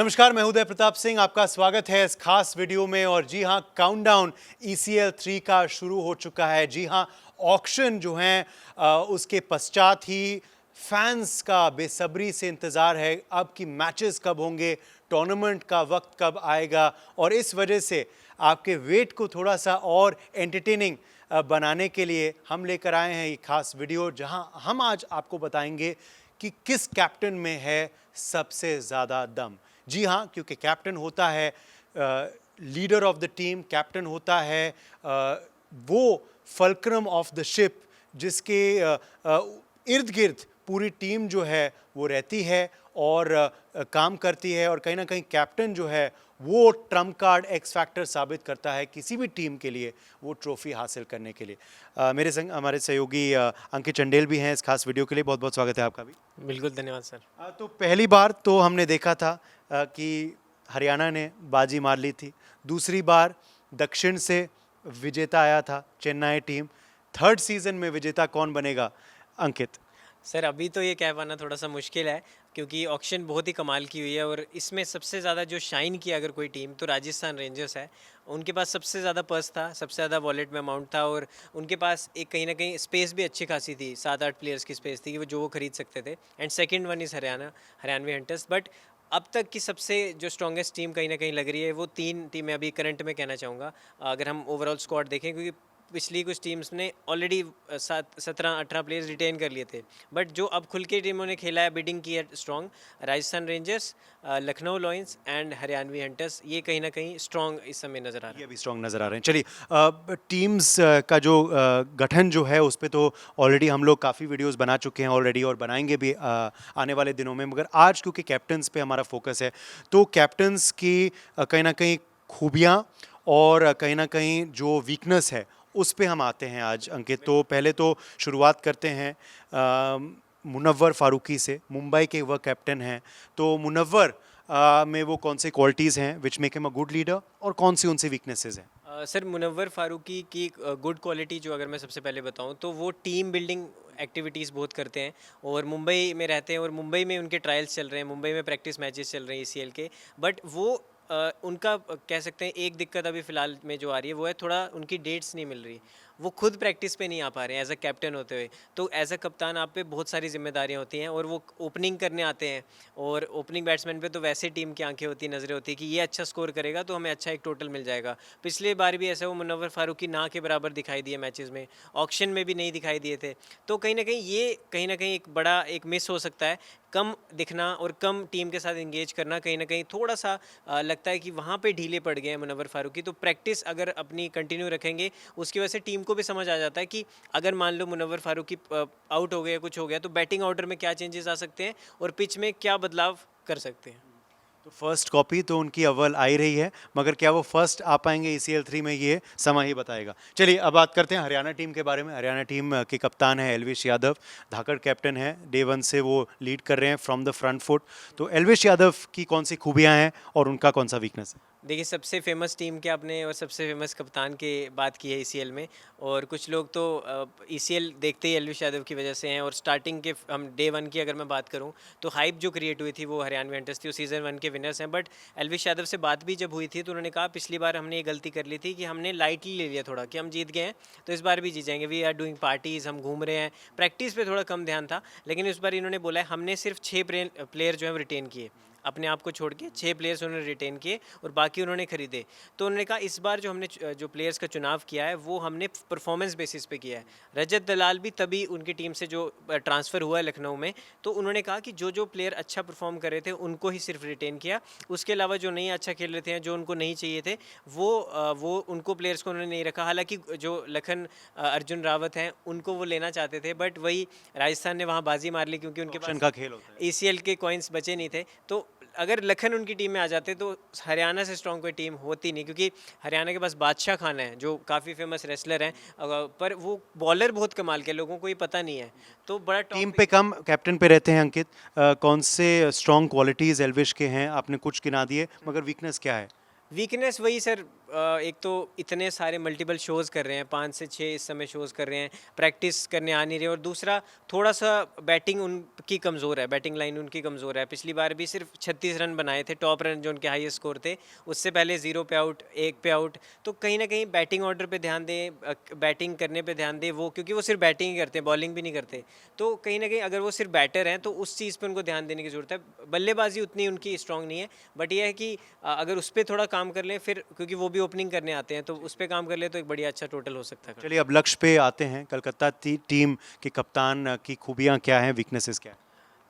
नमस्कार, मैं उदय प्रताप सिंह। आपका स्वागत है इस खास वीडियो में। और जी हां, काउंटडाउन ECL 3 का शुरू हो चुका है। जी हां, ऑक्शन जो है उसके पश्चात ही फैंस का बेसब्री से इंतज़ार है अब कि मैचेस कब होंगे, टूर्नामेंट का वक्त कब आएगा। और इस वजह से आपके वेट को थोड़ा सा और एंटरटेनिंग बनाने के लिए हम लेकर आए हैं ये खास वीडियो, जहां हम आज आपको बताएंगे कि किस कैप्टन में है सबसे ज़्यादा दम। जी हाँ, क्योंकि कैप्टन होता है leader of the team, captain होता है वो फल्क्रम ऑफ द शिप जिसके इर्द गिर्द पूरी टीम जो है वो रहती है और काम करती है। और कहीं ना कहीं कैप्टन जो है वो ट्रम्प कार्ड, एक्स फैक्टर साबित करता है किसी भी टीम के लिए वो ट्रॉफी हासिल करने के लिए। मेरे संग हमारे सहयोगी अंकित चंडेल भी हैं इस खास वीडियो के लिए। बहुत बहुत स्वागत है आपका भी। बिल्कुल, धन्यवाद सर। तो पहली बार तो हमने देखा था कि हरियाणा ने बाजी मार ली थी। दूसरी बार दक्षिण से विजेता आया था चेन्नई टीम। थर्ड सीजन में विजेता कौन बनेगा अंकित? सर अभी तो ये कह पाना थोड़ा सा मुश्किल है क्योंकि ऑक्शन बहुत ही कमाल की हुई है और इसमें सबसे ज़्यादा जो शाइन किया अगर कोई टीम तो राजस्थान रेंजर्स है। उनके पास सबसे ज़्यादा पर्स था, सबसे ज़्यादा वॉलेट में अमाउंट था और उनके पास एक कहीं ना कहीं स्पेस भी अच्छी खासी थी, 7-8 प्लेयर्स की स्पेस थी कि वो खरीद सकते थे। And second one is Haryanvi hunters. But अब तक की सबसे जो स्ट्रॉन्गेस्ट टीम कहीं ना कहीं लग रही है वो 3 टीमें अभी करंट में कहना चाहूँगा अगर हम ओवरऑल स्क्वाड देखें, क्योंकि पिछली कुछ टीम्स ने ऑलरेडी 17-18 प्लेयर्स रिटेन कर लिए थे। बट जो अब खुल के टीमों ने खेला है, बिडिंग की है strong, Rajasthan rangers, Lucknow lions and Haryanvi hunters, ये कहीं ना कहीं स्ट्रॉन्ग इस समय नज़र आ रहा है। ये भी स्ट्रॉन्ग नज़र आ रहे हैं। चलिए, टीम्स का जो गठन जो है उस पर तो ऑलरेडी हम लोग काफ़ी वीडियोस बना चुके हैं ऑलरेडी और बनाएंगे भी आने वाले दिनों में। मगर आज क्योंकि कैप्टन्स पे हमारा फोकस है तो कैप्टन्स की कहीं ना कहीं खूबियाँ और कहीं ना कहीं जो वीकनेस है उस पे हम आते हैं आज अंकित। तो पहले तो शुरुआत करते हैं मुनव्वर फारूकी से। मुंबई के वह कैप्टन हैं, तो मुनव्वर में वो कौन सी क्वालिटीज़ हैं which make him a good leader और कौन सी उनसे वीकनेसेस हैं? सर मुनव्वर फारूकी की गुड क्वालिटी जो अगर मैं सबसे पहले बताऊं तो वो टीम बिल्डिंग एक्टिविटीज़ बहुत करते हैं और मुंबई में रहते हैं और मुंबई में उनके ट्रायल्स चल रहे हैं, मुंबई में प्रैक्टिस मैचेस चल रहे हैं ECL के। बट वो उनका कह सकते हैं एक दिक्कत अभी फ़िलहाल में जो आ रही है वो है थोड़ा उनकी डेट्स नहीं मिल रही। वो खुद प्रैक्टिस पे नहीं आ पा रहे हैं एज अ कैप्टन होते हुए। तो एज अ कप्तान आप पे बहुत सारी जिम्मेदारियां होती हैं और वो ओपनिंग करने आते हैं और ओपनिंग बैट्समैन पे तो वैसे टीम की आंखें होती, नज़रें होती कि ये अच्छा स्कोर करेगा तो हमें अच्छा एक टोटल मिल जाएगा। पिछले बार भी ऐसा वो मुनव्वर फारूकी ना के बराबर दिखाई दिए मैचेस में, ऑक्शन में भी नहीं दिखाई दिए थे। तो कहीं ना कहीं एक बड़ा एक मिस हो सकता है। कम दिखना और कम टीम के साथ इंगेज करना कहीं ना कहीं थोड़ा सा लगता है कि वहाँ पे ढीले पड़ गए हैं मुनव्वर फारूकी। तो प्रैक्टिस अगर अपनी कंटिन्यू रखेंगे उसकी वजह से टीम को भी समझ आ जाता है कि अगर मान लो मुनव्वर फारूकी आउट हो गया, कुछ हो गया, तो बैटिंग ऑर्डर में क्या चेंजेस आ सकते हैं और पिच में क्या बदलाव कर सकते हैं। तो फर्स्ट कॉपी तो उनकी अव्वल आ ही रही है, मगर क्या वो फर्स्ट आ पाएंगे ECL 3 में ये समय ही बताएगा। चलिए अब बात करते हैं हरियाणा टीम के बारे में। हरियाणा टीम के कप्तान है एल्विश यादव, धाकड़ कैप्टन है, डे 1 से वो लीड कर रहे हैं फ्रॉम द फ्रंट फुट। तो एल्विश यादव की कौन सी खूबियां हैं और उनका कौन सा वीकनेस है? देखिए, सबसे फेमस टीम के आपने और सबसे फेमस कप्तान की बात की है ECL में। और कुछ लोग तो ECL देखते ही एल्विश यादव की वजह से हैं। और स्टार्टिंग के हम डे 1 की अगर मैं बात करूं तो हाइप जो क्रिएट हुई थी वो हरियाणवी हंटर्स थी, वो सीज़न 1 के विनर्स हैं। बट एल्विश यादव से बात भी जब हुई थी तो उन्होंने कहा पिछली बार हमने ये गलती कर ली थी कि हमने लाइटली ले लिया थोड़ा कि हम जीत गए हैं तो इस बार भी जीत जाएंगे, वी आर डूइंग पार्टीज़, हम घूम रहे हैं, प्रैक्टिस पे थोड़ा कम ध्यान था। लेकिन इस बार इन्होंने बोला है हमने सिर्फ 6 प्लेयर जो है रिटेन किए, अपने आप को छोड़ के 6 प्लेयर्स उन्होंने रिटेन किए और बाकी उन्होंने खरीदे। तो उन्होंने कहा इस बार जो हमने जो प्लेयर्स का चुनाव किया है वो हमने परफॉर्मेंस बेसिस पे किया है। रजत दलाल भी तभी उनकी टीम से जो ट्रांसफ़र हुआ है लखनऊ में, तो उन्होंने कहा कि जो प्लेयर अच्छा परफॉर्म कर रहे थे उनको ही सिर्फ रिटेन किया। उसके अलावा जो नहीं अच्छा खेल रहे थे, जो उनको नहीं चाहिए थे, वो उनको प्लेयर्स को उन्होंने नहीं रखा। हालांकि जो लखन अर्जुन रावत हैं उनको वो लेना चाहते थे, बट वही राजस्थान ने वहाँ बाजी मार ली क्योंकि उनके ऑप्शन पास का खेल होता है। ECL के कॉइन्स बचे नहीं थे। तो अगर लखन उनकी टीम में आ जाते तो हरियाणा से स्ट्रॉन्ग कोई टीम होती नहीं, क्योंकि हरियाणा के पास बादशाह खान है जो काफ़ी फेमस रेसलर हैं, पर वो बॉलर बहुत कमाल के, लोगों को ये पता नहीं है। तो बड़ा टीम टॉप पे कम कैप्टन पे रहते हैं अंकित। कौन से स्ट्रॉन्ग क्वालिटीज एल्विश के हैं? आपने कुछ गिना दिए, मगर वीकनेस क्या है? वीकनेस वही सर, एक तो इतने सारे मल्टीपल शोज़ कर रहे हैं, 5 से 6 इस समय शोज़ कर रहे हैं, प्रैक्टिस करने आ नहीं रहे, और दूसरा थोड़ा सा बैटिंग उनकी कमज़ोर है, बैटिंग लाइन उनकी कमज़ोर है। पिछली बार भी सिर्फ 36 रन बनाए थे, टॉप रन जो उनके हाईएस्ट स्कोर थे। उससे पहले 0 पे आउट, 1 पे आउट। तो कहीं ना कहीं बैटिंग ऑर्डर पे ध्यान दें, बैटिंग करने पे ध्यान दें, वो क्योंकि वो सिर्फ बैटिंग ही करते हैं, बॉलिंग भी नहीं करते। तो कहीं ना कहीं अगर वो सिर्फ बैटर हैं तो उस चीज़ पे उनको ध्यान देने की ज़रूरत है। बल्लेबाजी उतनी उनकी स्ट्रांग नहीं है, बट ये है कि अगर उस पर थोड़ा काम कर लें फिर, क्योंकि वो भी ओपनिंग करने आते हैं, तो उस पर काम कर ले तो एक बढ़िया अच्छा टोटल हो सकता है। चलिए अब लक्ष्य पे आते हैं। कलकत्ता टीम के कप्तान की खूबियां क्या हैं, वीकनेसेस क्या है?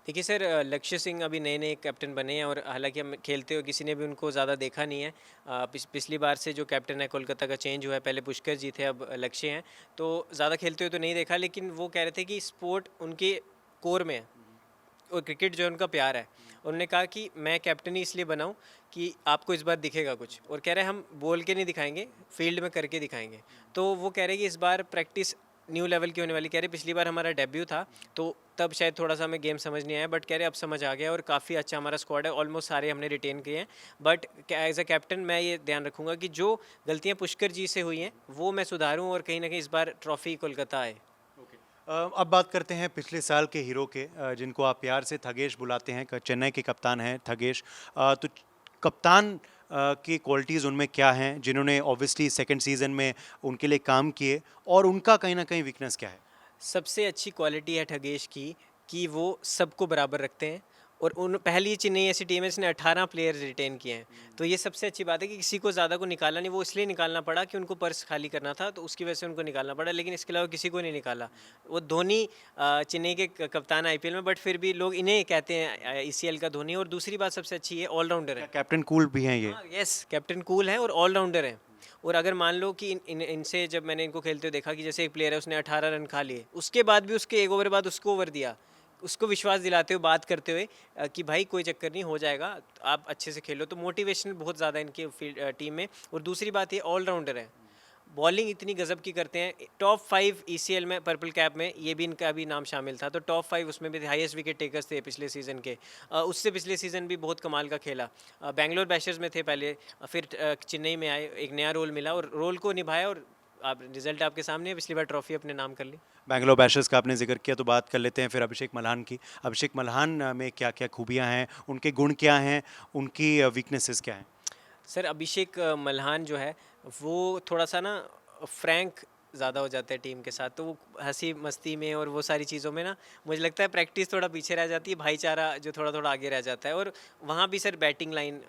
देखिए सर, लक्ष्य सिंह अभी नए नए कैप्टन बने हैं, और हालांकि हम खेलते हुए किसी ने भी उनको ज़्यादा देखा नहीं है। पिछली बार से जो कैप्टन है कोलकाता का चेंज हुआ है, पहले पुष्कर जी थे, अब लक्ष्य हैं। तो ज़्यादा खेलते हुए तो नहीं देखा, लेकिन वो कह रहे थे कि स्पोर्ट उनके कोर में है, और क्रिकेट जो है उनका प्यार है। उन्होंने कहा कि मैं कैप्टन ही इसलिए बनाऊं कि आपको इस बार दिखेगा कुछ, और कह रहे हैं हम बोल के नहीं दिखाएंगे, फील्ड में करके दिखाएंगे। तो वो कह रहे हैं कि इस बार प्रैक्टिस न्यू लेवल की होने वाली। कह रहे पिछली बार हमारा डेब्यू था तो तब शायद थोड़ा सा हमें गेम समझ नहीं आया, बट कह रहे अब समझ आ गया और काफ़ी अच्छा हमारा स्क्वाड है, ऑलमोस्ट सारे हमने रिटेन किए हैं। बट एज अ कैप्टन मैं ये ध्यान रखूंगा कि जो गलतियाँ पुष्कर जी से हुई हैं वो मैं सुधारूँ, और कहीं ना कहीं इस बार ट्रॉफी कोलकाता आए। अब बात करते हैं पिछले साल के हीरो के, जिनको आप प्यार से थगेश बुलाते हैं। चेन्नई के कप्तान हैं थगेश। तो कप्तान की क्वालिटीज़ उनमें क्या हैं, जिन्होंने ऑब्वियसली सेकंड सीजन में उनके लिए काम किए, और उनका कहीं ना कहीं वीकनेस क्या है? सबसे अच्छी क्वालिटी है ठगेश की कि वो सबको बराबर रखते हैं, और उन पहली चेन्नई ऐसी टीम है जिसने 18 प्लेयर रिटेन किए हैं। तो ये सबसे अच्छी बात है कि किसी को ज़्यादा को निकाला नहीं। वो इसलिए निकालना पड़ा कि उनको पर्स खाली करना था, तो उसकी वजह से उनको निकालना पड़ा, लेकिन इसके अलावा किसी को नहीं निकाला। वो धोनी चेन्नई के कप्तान आईपीएल में, बट फिर भी लोग इन्हें कहते हैं ईसीएल का धोनी। और दूसरी बात सबसे अच्छी है, ऑलराउंडर है। कैप्टन कूल भी हैं ये? हाँ यस, कैप्टन कूल है और ऑलराउंडर है। और अगर मान लो कि इनसे जब मैंने इनको खेलते हुए देखा कि जैसे एक प्लेयर है उसने 18 रन खा लिए, उसके बाद भी उसके 1 ओवर बाद उसको ओवर दिया, उसको विश्वास दिलाते हुए बात करते हुए कि भाई कोई चक्कर नहीं, हो जाएगा, आप अच्छे से खेलो। तो मोटिवेशन बहुत ज़्यादा है इनकी टीम में। और दूसरी बात ये ऑलराउंडर है, बॉलिंग इतनी गजब की करते हैं। टॉप 5 ईसीएल में, पर्पल कैप में, ये भी इनका भी नाम शामिल था। तो टॉप 5 उसमें भी हाईएस्ट विकेट टेकर्स थे पिछले सीज़न के। उससे पिछले सीज़न भी बहुत कमाल का खेला। बैंगलोर बैशर्स में थे पहले, फिर चेन्नई में आए, एक नया रोल मिला और रोल को निभाया, और आप रिजल्ट आपके सामने है, पिछली बार ट्रॉफी अपने नाम कर ली। बैंगलोर बैशर्स का आपने जिक्र किया, तो बात कर लेते हैं फिर अभिषेक मल्हान की। अभिषेक मल्हान में क्या क्या खूबियां हैं, उनके गुण क्या हैं, उनकी वीकनेसेस क्या हैं? सर अभिषेक मल्हान जो है वो थोड़ा सा ना फ्रैंक ज़्यादा हो जाता है टीम के साथ। तो वो हंसी मस्ती में और वो सारी चीज़ों में ना, मुझे लगता है प्रैक्टिस थोड़ा पीछे रह जाती है, भाईचारा जो थोड़ा थोड़ा आगे रह जाता है। और वहाँ भी सर बैटिंग लाइन,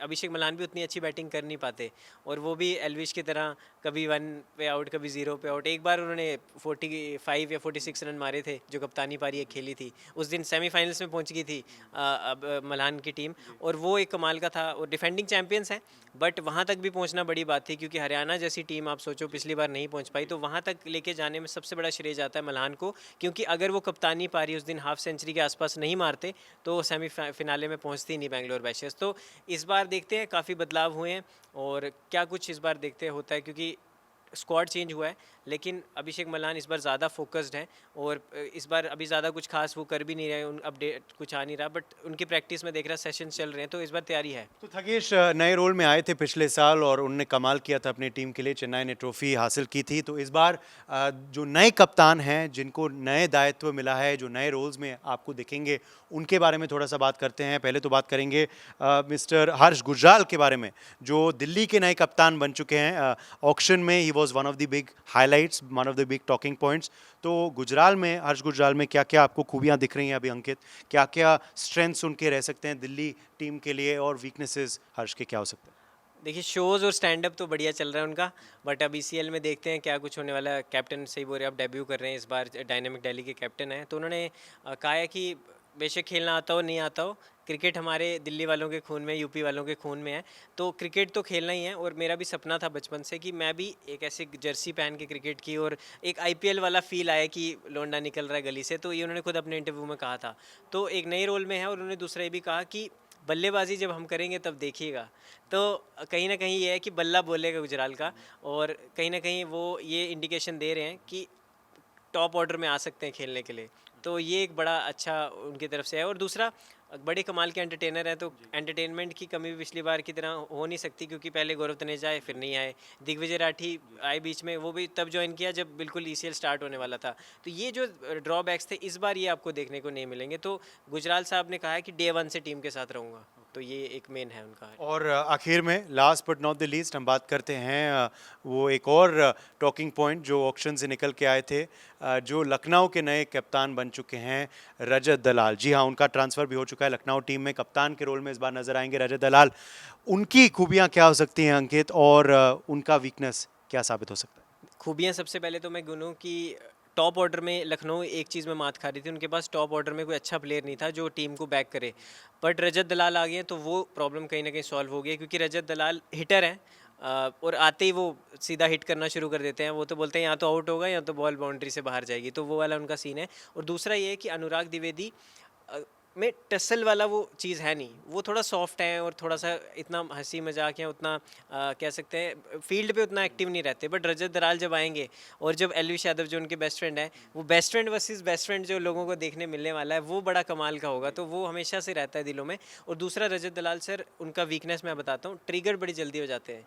अभिषेक मल्हान भी उतनी अच्छी बैटिंग कर नहीं पाते, और वो भी एलविश की तरह कभी 1 पे आउट, कभी 0 पे आउट। एक बार उन्होंने 45 या 46 रन मारे थे जो कप्तानी पारी एक खेली थी, उस दिन सेमीफाइनल्स में पहुंच गई थी अब मल्हान की टीम, और वो एक कमाल का था। और डिफेंडिंग चैंपियंस हैं, बट वहाँ तक भी पहुँचना बड़ी बात थी, क्योंकि हरियाणा जैसी टीम आप सोचो पिछली बार नहीं पहुँच पाई। तो वहाँ तक लेके जाने में सबसे बड़ा श्रेय जाता है मल्हान को, क्योंकि अगर वो कप्तानी पारी उस दिन हाफ सेंचुरी के आसपास नहीं मारते तो सेमीफिनाले में पहुँचती ही नहीं बैंगलोर बैशर्स। तो इस बार देखते हैं काफ़ी बदलाव हुए हैं, और क्या कुछ इस बार देखते हैं होता है, क्योंकि स्क्वाड चेंज हुआ है। लेकिन अभिषेक मल्हान इस बार ज़्यादा फोकस्ड है, और इस बार अभी ज़्यादा कुछ खास वो कर भी नहीं रहे, उन अपडेट कुछ आ नहीं रहा, बट उनकी प्रैक्टिस में देख रहा सेशन चल रहे हैं, तो इस बार तैयारी है। तो थगेश नए रोल में आए थे पिछले साल और उन्होंने कमाल किया था अपनी टीम के लिए, चेन्नई ने ट्रॉफी हासिल की थी। तो इस बार जो नए कप्तान हैं, जिनको नए दायित्व मिला है, जो नए रोल्स में आपको दिखेंगे, उनके बारे में थोड़ा सा बात करते हैं। पहले तो बात करेंगे मिस्टर हर्ष गुजराल के बारे में, जो दिल्ली के नए कप्तान बन चुके हैं। ऑक्शन में he was one of the big highlights, one of the big talking points. तो गुजराल में, हर्ष गुजराल में क्या क्या आपको खूबियां दिख रही हैं अभी अंकित? क्या क्या स्ट्रेंथ्स उनके रह सकते हैं दिल्ली टीम के लिए, और वीकनेसेस हर्ष के क्या हो सकते हैं? देखिए शोज़ और स्टैंड अप तो बढ़िया चल रहा है उनका, बट अब ईसीएल में देखते हैं क्या कुछ होने वाला है। कैप्टन सही बोल रहे हैं, आप डेब्यू कर रहे हैं इस बार, डायनेमिक दिल्ली के कैप्टन हैं। तो उन्होंने कहा है कि बेशक खेलना आता हो नहीं आता हो, क्रिकेट हमारे दिल्ली वालों के खून में, यूपी वालों के खून में है, तो क्रिकेट तो खेलना ही है। और मेरा भी सपना था बचपन से कि मैं भी एक ऐसे जर्सी पहन के क्रिकेट की, और एक आईपीएल वाला फील आया कि लोंडा निकल रहा है गली से। तो ये उन्होंने खुद अपने इंटरव्यू में कहा था। तो एक नए रोल में है, और उन्होंने दूसरा ये भी कहा कि बल्लेबाजी जब हम करेंगे तब देखिएगा। तो कहीं ना कहीं ये है कि बल्ला बोलेगा गुजराल का, और कहीं ना कहीं वो ये इंडिकेशन दे रहे हैं कि टॉप ऑर्डर में आ सकते हैं खेलने के लिए। तो ये एक बड़ा अच्छा उनकी तरफ से है। और दूसरा बड़े कमाल के एंटरटेनर हैं, तो एंटरटेनमेंट की कमी भी पिछली बार की तरह हो नहीं सकती, क्योंकि पहले गौरव तनेजा आए फिर नहीं आए, दिग्विजय राठी आए बीच में, वो भी तब ज्वाइन किया जब बिल्कुल ईसीएल स्टार्ट होने वाला था। तो ये जो ड्रॉबैक्स थे इस बार ये आपको देखने को नहीं मिलेंगे। तो गुजराल साहब ने कहा है कि डे 1 से टीम के साथ रहूँगा, तो ये एक मेन है उनका। और आखिर में last but not the least हम बात करते हैं वो एक और टॉकिंग पॉइंट जो ऑक्शन से निकल के आए थे, जो लखनऊ के नए कप्तान बन चुके हैं रजत दलाल। जी हाँ, उनका ट्रांसफ़र भी हो चुका है लखनऊ टीम में, कप्तान के रोल में इस बार नजर आएंगे रजत दलाल। उनकी खूबियाँ क्या हो सकती हैं अंकित, और उनका वीकनेस क्या साबित हो सकता है? खूबियाँ सबसे पहले तो मैं गिनूँ कि टॉप ऑर्डर में लखनऊ एक चीज़ में मात खा रही थी, उनके पास टॉप ऑर्डर में कोई अच्छा प्लेयर नहीं था जो टीम को बैक करे। बट रजत दलाल आ गए हैं तो वो प्रॉब्लम कहीं ना कहीं सॉल्व हो गई है, क्योंकि रजत दलाल हिटर हैं, और आते ही वो सीधा हिट करना शुरू कर देते हैं। वो तो बोलते हैं या तो आउट होगा या तो बॉल बाउंड्री से बाहर जाएगी, तो वो वाला उनका सीन है। और दूसरा ये है कि अनुराग द्विवेदी में टसल वाला वो चीज़ है नहीं, वो थोड़ा सॉफ्ट है और थोड़ा सा इतना हंसी मजाक या उतना कह सकते हैं फील्ड पे उतना एक्टिव नहीं रहते। बट रजत दलाल जब आएंगे और जब एलविश यादव जो उनके बेस्ट फ्रेंड है, वो best friend versus best friend जो लोगों को देखने मिलने वाला है वो बड़ा कमाल का होगा, तो वो हमेशा से रहता है दिलों में। और दूसरा रजत दलाल सर, उनका वीकनेस मैं बताता हूँ, ट्रिगर बड़ी जल्दी हो जाते हैं।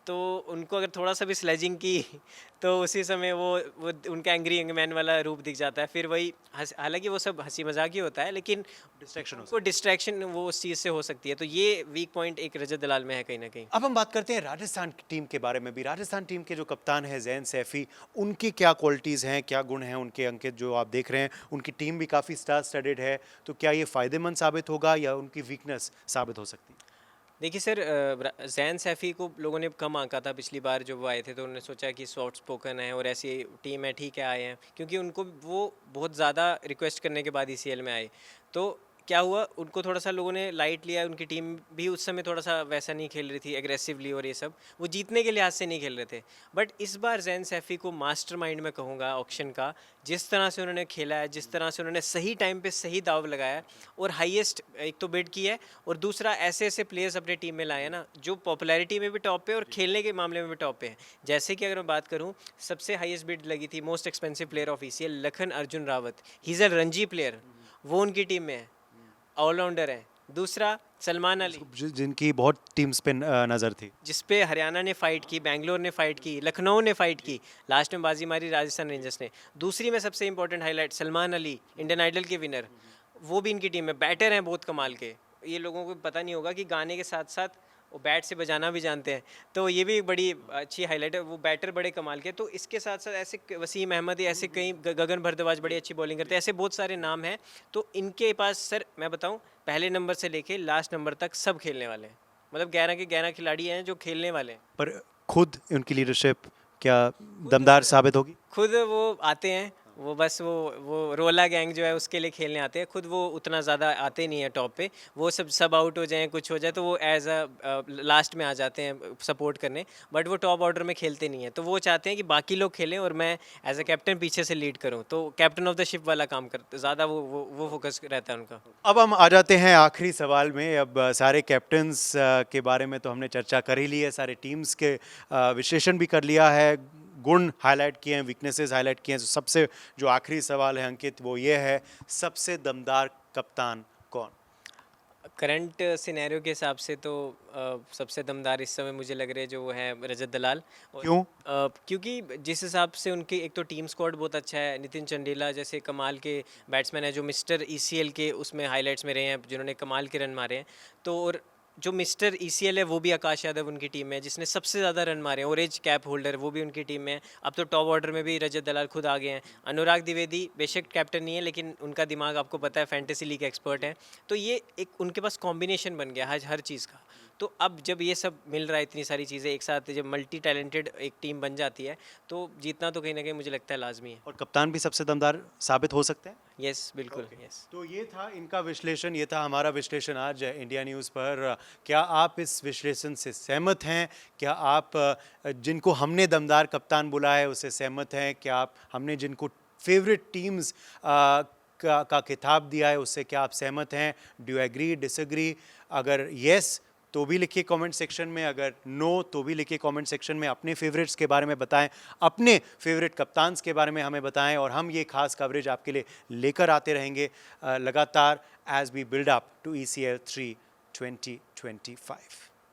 तो उनको अगर थोड़ा सा भी स्लेजिंग की तो उसी समय वो उनका एंग्री यंग मैन वाला रूप दिख जाता है। फिर वही हालांकि वो सब हंसी मजाक ही होता है, लेकिन डिस्ट्रैक्शन वो उस चीज़ से हो सकती है। तो ये वीक पॉइंट एक रजत दलाल में है कहीं ना कहीं। अब हम बात करते हैं राजस्थान की टीम के बारे में भी। राजस्थान टीम के जो कप्तान है ज़ैन सैफी, उनकी क्या क्वालिटीज़ हैं, क्या गुण हैं उनके अंकित, जो आप देख रहे हैं उनकी टीम भी काफ़ी स्टार स्टडेड है, तो क्या ये फ़ायदेमंद साबित होगा या उनकी वीकनेस साबित हो सकती है? देखिए सर, जैन सैफ़ी को लोगों ने कम आंका था पिछली बार जब वो आए थे, तो उन्होंने सोचा कि सॉफ्ट स्पोकन है और ऐसी टीम है, ठीक है आए हैं, क्योंकि उनको वो बहुत ज़्यादा रिक्वेस्ट करने के बाद ईसीएल में आए। तो क्या हुआ, उनको थोड़ा सा लोगों ने लाइट लिया, उनकी टीम भी उस समय थोड़ा सा वैसा नहीं खेल रही थी एग्रेसिवली, और ये सब वो जीतने के लिहाज से नहीं खेल रहे थे। बट इस बार जैन सैफ़ी को मास्टरमाइंड में कहूँगा ऑक्शन का, जिस तरह से उन्होंने खेला है, जिस तरह से उन्होंने सही टाइम पे सही दाव लगाया है और हाईएस्ट एक तो बिड की है, और दूसरा ऐसे ऐसे प्लेयर्स अपने टीम में लाए हैं ना जो पॉपुलैरिटी में भी टॉप पे और खेलने के मामले में भी टॉप पे हैं। जैसे कि अगर मैं बात करूं, सबसे हाईएस्ट बिड लगी थी most expensive player of ECL Lakhan Arjun Rawat, he is a Ranji player, वो उनकी टीम में है, ऑलराउंडर है। दूसरा सलमान अली, जिनकी बहुत टीम्स पे नज़र थी। जिस पे हरियाणा ने फाइट की, बैंगलोर ने फाइट की, लखनऊ ने फाइट की, लास्ट में बाजी मारी राजस्थान रेंजर्स ने। दूसरी में सबसे important highlight Salman Ali, Indian Idol के विनर, वो भी इनकी टीम में बैटर हैं बहुत कमाल के। ये लोगों को पता नहीं होगा कि गाने के साथ साथ वो बैट से बजाना भी जानते हैं, तो ये भी बड़ी अच्छी हाईलाइट है। वो बैटर बड़े कमाल के, तो इसके साथ साथ ऐसे वसीम अहमद, ऐसे कई गगन भरद्वाज बड़ी अच्छी बॉलिंग करते हैं, ऐसे बहुत सारे नाम हैं। तो इनके पास सर मैं बताऊं, पहले नंबर से लेके लास्ट नंबर तक सब खेलने वाले हैं, मतलब 11 के 11 खिलाड़ी हैं जो खेलने वाले हैं। पर खुद उनकी लीडरशिप क्या दमदार साबित होगी? खुद वो आते हैं, वो बस वो रोला गैंग जो है उसके लिए खेलने आते हैं, खुद वो उतना ज़्यादा आते नहीं है टॉप पे। वो सब आउट हो जाएं, कुछ हो जाए तो वो एज अ लास्ट में आ जाते हैं सपोर्ट करने, बट वो टॉप ऑर्डर में खेलते नहीं हैं। तो वो चाहते हैं कि बाकी लोग खेलें और मैं एज अ कैप्टन पीछे से लीड करूं, तो कैप्टन ऑफ द शिप वाला काम करते ज़्यादा, वो फोकस रहता है उनका। अब हम आ जाते हैं आखिरी सवाल में। अब सारे कैप्टन्स के बारे में तो हमने चर्चा कर ही ली है, सारे टीम्स के विश्लेषण भी कर लिया है, गुण हाईलाइट किए हैं, वीकनेसेस हाईलाइट किए हैं। सबसे जो आखिरी सवाल है अंकित, वो ये है, सबसे दमदार कप्तान कौन? करंट सिनेरियो के हिसाब से तो सबसे दमदार इस समय मुझे लग रहे जो वो है रजत दलाल। क्यों? क्योंकि जिस हिसाब से उनकी एक तो टीम स्क्वाड बहुत अच्छा है, नितिन चंडीला जैसे कमाल के बैट्समैन है जो मिस्टर ईसीएल के उसमें हाइलाइट्स में रहे हैं, जिन्होंने कमाल के रन मारे हैं। तो और जो मिस्टर ईसीएल है वो भी आकाश यादव उनकी टीम में है, जिसने सबसे ज़्यादा रन मारे हैं, ऑरेंज कैप होल्डर, वो भी उनकी टीम में है। अब तो टॉप ऑर्डर में भी रजत दलाल खुद आ गए हैं। अनुराग द्विवेदी बेशक कैप्टन नहीं है, लेकिन उनका दिमाग आपको पता है, फैंटेसी लीग एक्सपर्ट है। तो ये एक उनके पास कॉम्बिनेशन बन गया हर चीज़ का। तो अब जब ये सब मिल रहा है, इतनी सारी चीज़ें एक साथ, जब मल्टी टैलेंटेड एक टीम बन जाती है, तो जीतना तो कहीं ना कहीं मुझे लगता है लाजमी है। और कप्तान भी सबसे दमदार साबित हो सकते हैं? यस बिल्कुल, यस। तो ये था इनका विश्लेषण, ये था हमारा विश्लेषण आज इंडिया न्यूज़ पर। क्या आप इस विश्लेषण से सहमत हैं? क्या आप जिनको हमने दमदार कप्तान बुलाया है उससे सहमत हैं? क्या आप हमने जिनको फेवरेट टीम्स का खिताब दिया है उससे क्या आप सहमत हैं? Do agree, disagree? अगर येस तो भी लिखिए कमेंट सेक्शन में, अगर नो तो भी लिखिए कमेंट सेक्शन में। अपने फेवरेट्स के बारे में बताएं, अपने फेवरेट कप्तान्स के बारे में हमें बताएं, और हम ये खास कवरेज आपके लिए लेकर आते रहेंगे लगातार as we build up to ECL 3 2025।